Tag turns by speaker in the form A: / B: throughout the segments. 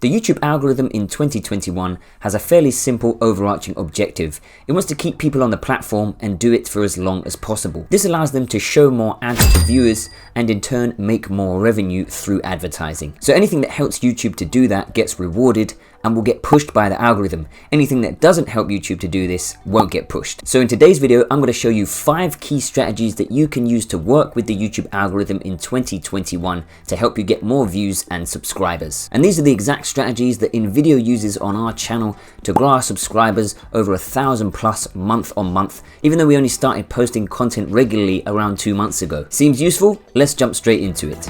A: The YouTube algorithm in 2021 has a fairly simple overarching objective. It wants to keep people on the platform and do it for as long as possible. This allows them to show more ads to viewers and in turn make more revenue through advertising. So anything that helps YouTube to do that gets rewarded and will get pushed by the algorithm. Anything that doesn't help YouTube to do this won't get pushed. So in today's video, I'm going to show you 5 key strategies that you can use to work with the YouTube algorithm in 2021 to help you get more views and subscribers. And these are the exact strategies that InVideo uses on our channel to grow our subscribers over 1,000 plus month on month, even though we only started posting content regularly around 2 months ago. Seems useful? Let's jump straight into it.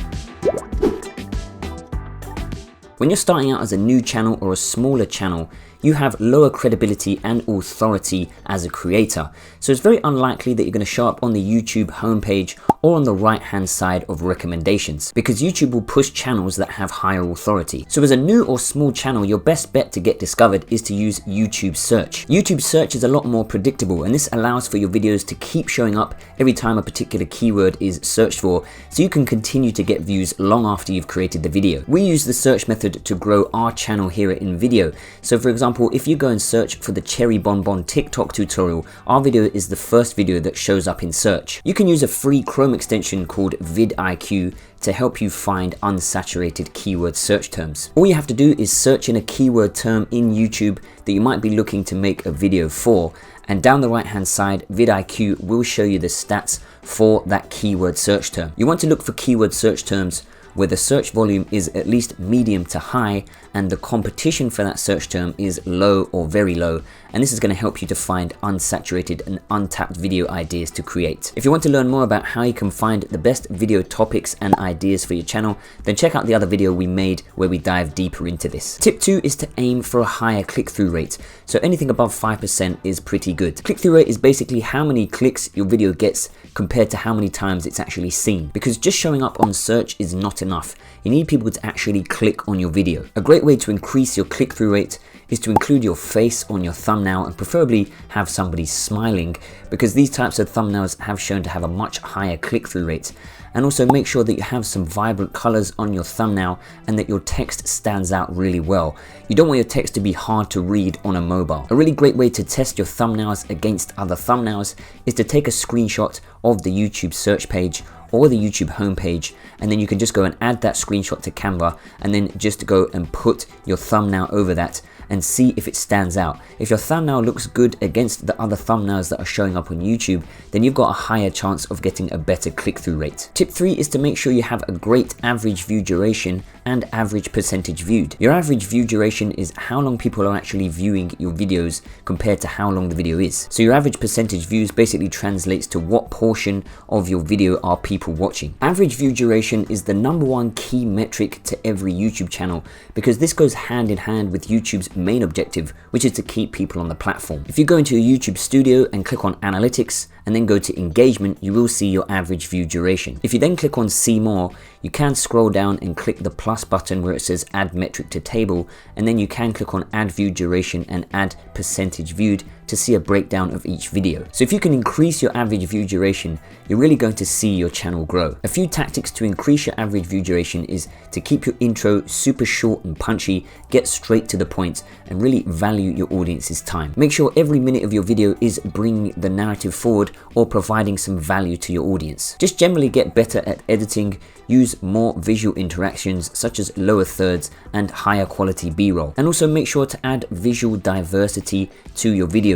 A: When you're starting out as a new channel or a smaller channel, you have lower credibility and authority as a creator. So it's very unlikely that you're going to show up on the YouTube homepage or on the right hand side of recommendations, because YouTube will push channels that have higher authority. So as a new or small channel, your best bet to get discovered is to use YouTube search. YouTube search is a lot more predictable, and this allows for your videos to keep showing up every time a particular keyword is searched for, so you can continue to get views long after you've created the video. We use the search method to grow our channel here at InVideo. So for example, if you go and search for the cherry bonbon TikTok tutorial, our video is the first video that shows up in search. You can use a free Chrome extension called vidIQ to help you find unsaturated keyword search terms. All you have to do is search in a keyword term in YouTube that you might be looking to make a video for, and down the right hand side, vidIQ will show you the stats for that keyword search term. You want to look for keyword search terms where the search volume is at least medium to high and the competition for that search term is low or very low, and this is going to help you to find unsaturated and untapped video ideas to create. If you want to learn more about how you can find the best video topics and ideas for your channel, then check out the other video we made where we dive deeper into this. Tip 2 is to aim for a higher click-through rate. So anything above 5% is pretty good. Click-through rate is basically how many clicks your video gets compared to how many times it's actually seen, because just showing up on search is not enough. You need people to actually click on your video. A great way to increase your click-through rate is to include your face on your thumbnail and preferably have somebody smiling, because these types of thumbnails have shown to have a much higher click-through rate. And also make sure that you have some vibrant colors on your thumbnail and that your text stands out really well. You don't want your text to be hard to read on a mobile. A really great way to test your thumbnails against other thumbnails is to take a screenshot of the YouTube search page or the YouTube homepage, and then you can just go and add that screenshot to Canva and then just go and put your thumbnail over that and see if it stands out. If your thumbnail looks good against the other thumbnails that are showing up on YouTube, then you've got a higher chance of getting a better click-through rate. Tip 3 is to make sure you have a great average view duration and average percentage viewed. Your average view duration is how long people are actually viewing your videos compared to how long the video is. So your average percentage views basically translates to what portion of your video are people watching. Average view duration is the #1 key metric to every YouTube channel, because this goes hand in hand with YouTube's main objective, which is to keep people on the platform. If you go into your YouTube studio and click on analytics and then go to engagement, you will see your average view duration. If you then click on see more, you can scroll down and click the plus button where it says add metric to table, and then you can click on add view duration and add percentage viewed to see a breakdown of each video. So if you can increase your average view duration, you're really going to see your channel grow. A few tactics to increase your average view duration is to keep your intro super short and punchy, get straight to the point, and really value your audience's time. Make sure every minute of your video is bringing the narrative forward or providing some value to your audience. Just generally get better at editing, use more visual interactions such as lower thirds and higher quality B-roll. And also make sure to add visual diversity to your videos.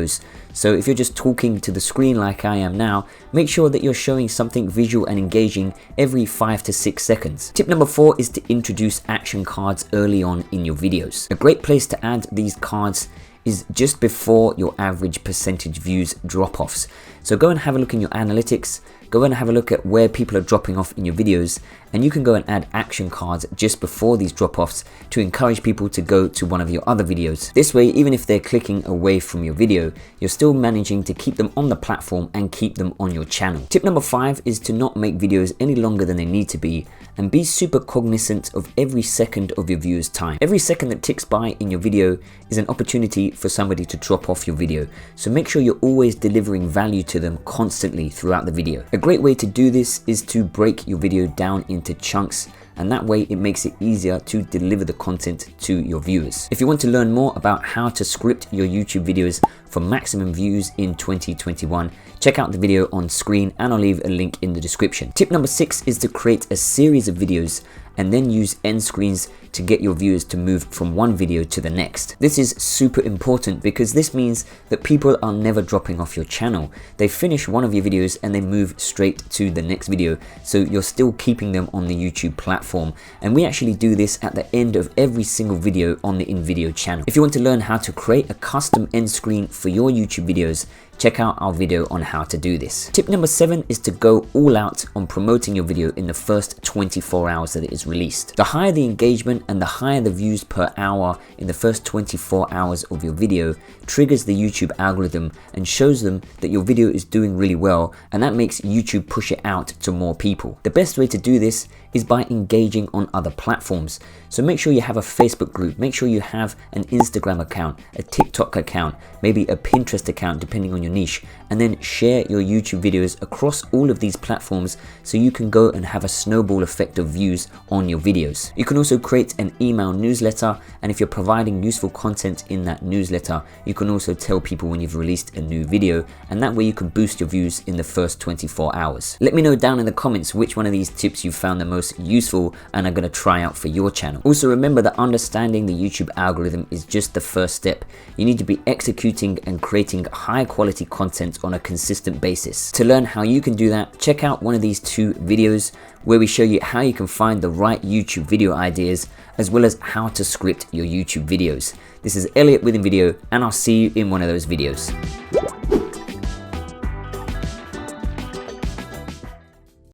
A: So if you're just talking to the screen like I am now, make sure that you're showing something visual and engaging every 5 to 6 seconds. Tip number 4 is to introduce action cards early on in your videos. A great place to add these cards is just before your average percentage views drop-offs. So go and have a look in your analytics, go and have a look at where people are dropping off in your videos, and you can go and add action cards just before these drop-offs to encourage people to go to one of your other videos. This way, even if they're clicking away from your video, you're still managing to keep them on the platform and keep them on your channel. Tip number 5 is to not make videos any longer than they need to be, and be super cognizant of every second of your viewers' time. Every second that ticks by in your video is an opportunity for somebody to drop off your video. So make sure you're always delivering value to them constantly throughout the video. A great way to do this is to break your video down into chunks and that way it makes it easier to deliver the content to your viewers. If you want to learn more about how to script your YouTube videos for maximum views in 2021, check out the video on screen and I'll leave a link in the description. Tip number 6 is to create a series of videos and then use end screens to get your viewers to move from one video to the next. This is super important because this means that people are never dropping off your channel. They finish one of your videos and they move straight to the next video, so you're still keeping them on the YouTube platform. And we actually do this at the end of every single video on the InVideo channel. If you want to learn how to create a custom end screen for your YouTube videos, check out our video on how to do this. Tip number 7 is to go all out on promoting your video in the first 24 hours that it is released. The higher the engagement and the higher the views per hour in the first 24 hours of your video triggers the YouTube algorithm and shows them that your video is doing really well, and that makes YouTube push it out to more people. The best way to do this is by engaging on other platforms. So make sure you have a Facebook group, make sure you have an Instagram account, a TikTok account, maybe a Pinterest account depending on your niche, and then share your YouTube videos across all of these platforms so you can go and have a snowball effect of views on your videos. You can also create an email newsletter, and if you're providing useful content in that newsletter, you can also tell people when you've released a new video, and that way you can boost your views in the first 24 hours. Let me know down in the comments which one of these tips you found the most useful and are going to try out for your channel. Also remember that understanding the YouTube algorithm is just the first step. You need to be executing and creating high quality content on a consistent basis. To learn how you can do that, check out one of these 2 videos where we show you how you can find the right YouTube video ideas as well as how to script your YouTube videos. This is Elliot with InVideo, and I'll see you in one of those videos.